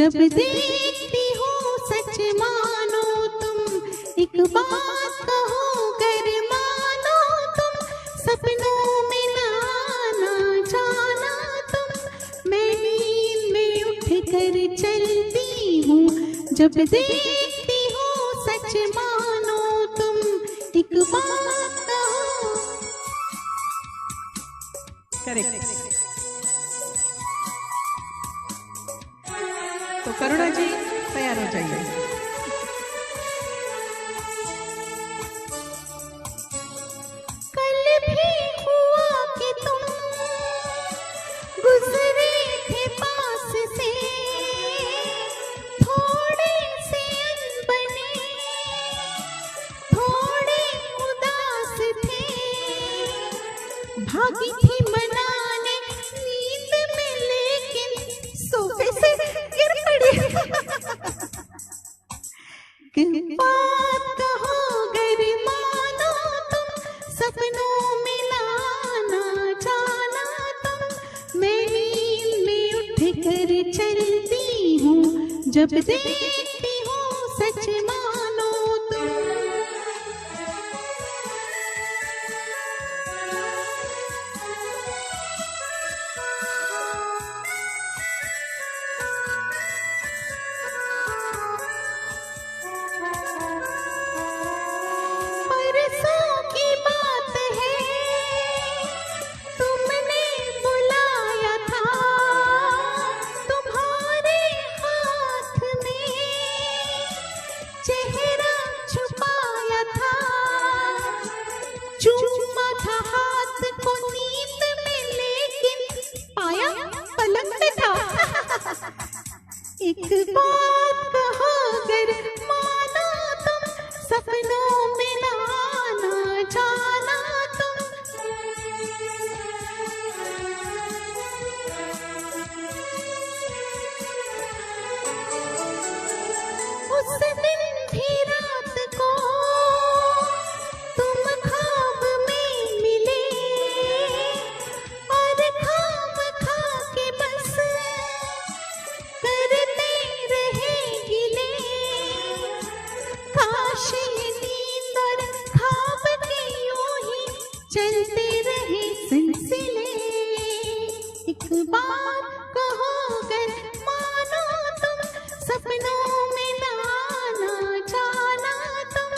जब देखती हो सच मानो तुम, एक बात कहो गर मानो तुम, सपनों में ना आना जाना तुम, मैं नींद में उठ कर चलती हूँ। जब देखती हो सच मानो तुम, एक बात कहो। करेक्ट। तो करुणा जी तैयार हो जाइए। कल भी हुआ कि तुम गुजरे थे पास से, थोड़े से अनबने थोड़े उदास थे, भागी थी मनाने नींद में लेकिन सोफे से गिर पड़ी। बात कहो गर मानो तुम, सपनों में ना आना जाना तुम, मैं नींद में उठ कर चलती हूँ। जब देखती हूँ सच मानो तुम। परसों की बात है, तुमने बुलाया था, तुम्हारे हाथ में चेहरा छुपाया था, चूमा था हाथ को नींद में लेकिन पाया पलंग पे था। एक बात कहो गर मानो तुम, सपनों में ना आना जाना तुम, उस दिन भी रात को तुम ख्वाब में मिले, और खाम खा के बस करते रहे गिले, काश ये नींद और ख्वाब के यूं ही चलते रहे सिलसिले। एक बात कहो गर मानो तुम, सपनों में ना आना जाना तुम,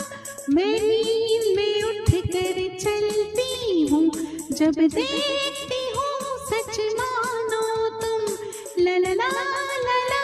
मैं नींद में उठ कर चलती हूँ। जब देखती हूँ सच मानो तुम, ला ला ला ला ला।